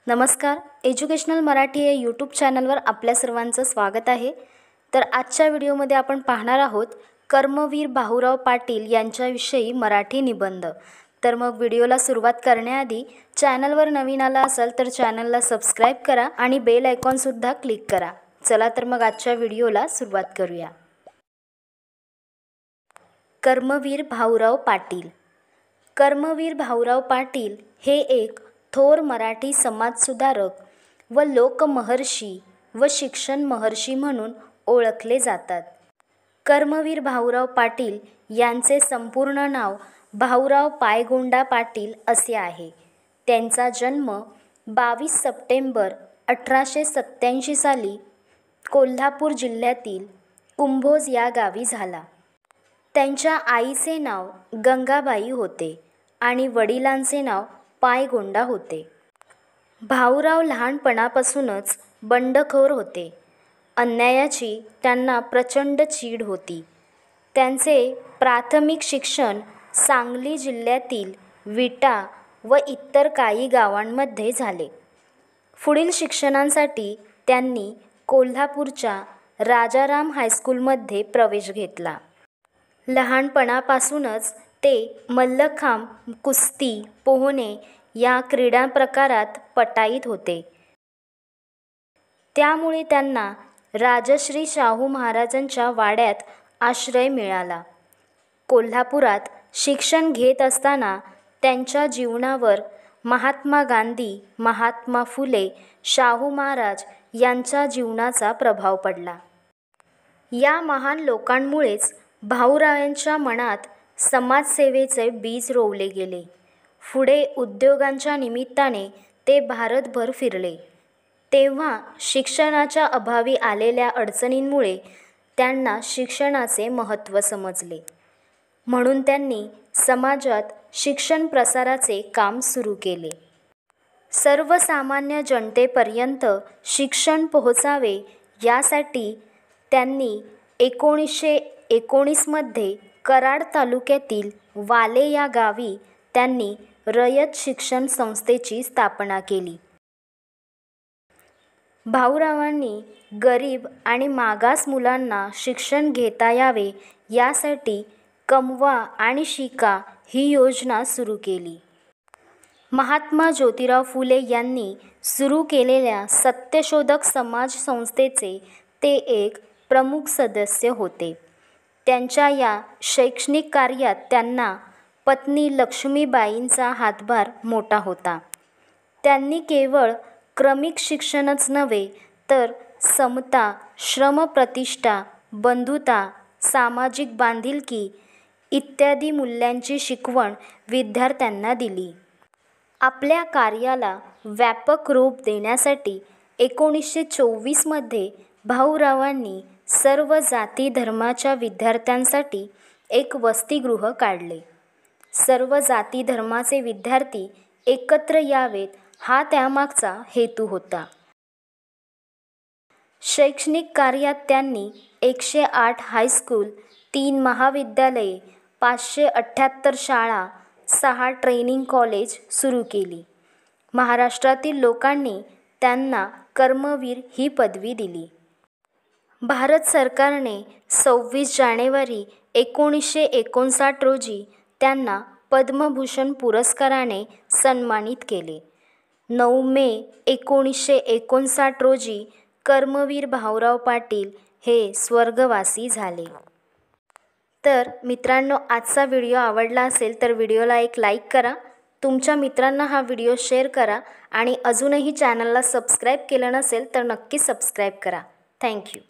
नमस्कार, एज्युकेशनल मराठी या यूट्यूब चॅनलवर आपल्या सर्वांचं स्वागत आहे। तर आजच्या व्हिडिओमध्ये आपण पाहणार आहोत कर्मवीर भाऊराव पाटील यांच्याविषयी मराठी निबंध। तर मग व्हिडिओला सुरुवात करण्याआधी चॅनलवर नवीन आला असाल तर चॅनलला सबस्क्राइब करा आणि बेल आयकॉन सुद्धा क्लिक करा। चला तर मग आजच्या व्हिडिओला सुरुवात करूया। कर्मवीर भाऊराव पाटील। कर्मवीर भाऊराव पाटील हे एक थोर मराठी समाजसुधारक व लोकमहर्षी व शिक्षण महर्षी म्हणून ओळखले जातात। कर्मवीर भाऊराव पाटील यांचे संपूर्ण नाव भाऊराव पायगोंडा पाटील असे आहे। त्यांचा जन्म 22 सप्टेंबर 1887 साली कोल्हापूर जिल्ह्यातील कुंभोज या गावी झाला। त्यांच्या आईचे नाव गंगाबाई होते आणि वडिलांचे नाव पायगोंडा होते। भाऊराव लहानपणापासूनच बंडखोर होते। अन्यायाची त्यांना प्रचंड चीड होती। त्यांचे प्राथमिक शिक्षण सांगली जिल्ह्यातील विटा व इतर काही गावांमध्ये झाले। पुढील शिक्षणासाठी त्यांनी कोल्हापूरच्या राजाराम हायस्कूलमध्ये प्रवेश घेतला। लहानपणापासूनच ते मल्लखांब, कुस्ती, पोहणे या क्रीडा प्रकारात पटाईत होते। त्यामुळे त्यांना राजश्री शाहू महाराजांच्या वाड्यात आश्रय मिळाला। कोल्हापुरात शिक्षण घेत असताना त्यांच्या जीवनावर महात्मा गांधी, महात्मा फुले, शाहू महाराज यांच्या जीवनाचा प्रभाव पडला। या महान लोकांमुळेच भाऊरावांच्या मनात समाजसेवेचे बीज रोवले गेले। पुढे उद्योगांच्या निमित्ताने ते भारतभर फिरले। तेव्हा शिक्षणाच्या अभावी आलेल्या अडचणींमुळे त्यांना शिक्षणाचे महत्त्व समजले। म्हणून त्यांनी समाजात शिक्षण प्रसाराचे काम सुरू केले। सर्वसामान्य जनतेपर्यंत शिक्षण पोहोचावे यासाठी त्यांनी 1919 मध्ये कराड तालुक्यातील वाले या गावी त्यांनी रयत शिक्षण संस्थेची स्थापना केली। भाऊरावांनी गरीब आणि मागास मुलांना शिक्षण घेता यावे यासाठी कमवा आणि शिका ही योजना सुरू केली। महात्मा ज्योतिराव फुले यांनी सुरू केलेल्या सत्यशोधक समाज संस्थेचे ते एक प्रमुख सदस्य होते। त्यांच्या या शैक्षणिक कार्यात त्यांना पत्नी लक्ष्मीबाईंचा हातभार मोठा होता। त्यांनी केवळ क्रमिक शिक्षणच नव्हे तर समता, श्रमप्रतिष्ठा, बंधुता, सामाजिक बांधिलकी इत्यादी मूल्यांची शिकवण विद्यार्थ्यांना दिली। आपल्या कार्याला व्यापक रूप देण्यासाठी 1924 मध्ये भाऊरावांनी सर्व जाती धर्माच्या विद्यार्थ्यांसाठी एक वसतिगृह काढले। सर्व जाती धर्माचे विद्यार्थी एकत्र यावेत हा त्यामागचा हेतू होता। शैक्षणिक कार्यात त्यांनी 108 हायस्कूल, 3 महाविद्यालये, 578 शाळा, 6 ट्रेनिंग कॉलेज सुरू केली। महाराष्ट्रातील लोकांनी त्यांना कर्मवीर ही पदवी दिली। भारत सरकारने 26 जानेवारी 1959 रोजी त्यांना पद्मभूषण पुरस्काराने सन्मानित केले। 9 मे 1959 रोजी कर्मवीर भाऊराव पाटील हे स्वर्गवासी झाले। तर मित्रांनो, आजचा व्हिडिओ आवडला असेल तर व्हिडिओला एक लाईक करा, तुमच्या मित्रांना हा व्हिडिओ शेअर करा आणि अजूनही चॅनलला सबस्क्राईब केलं नसेल तर नक्की सबस्क्राईब करा। थँक्यू।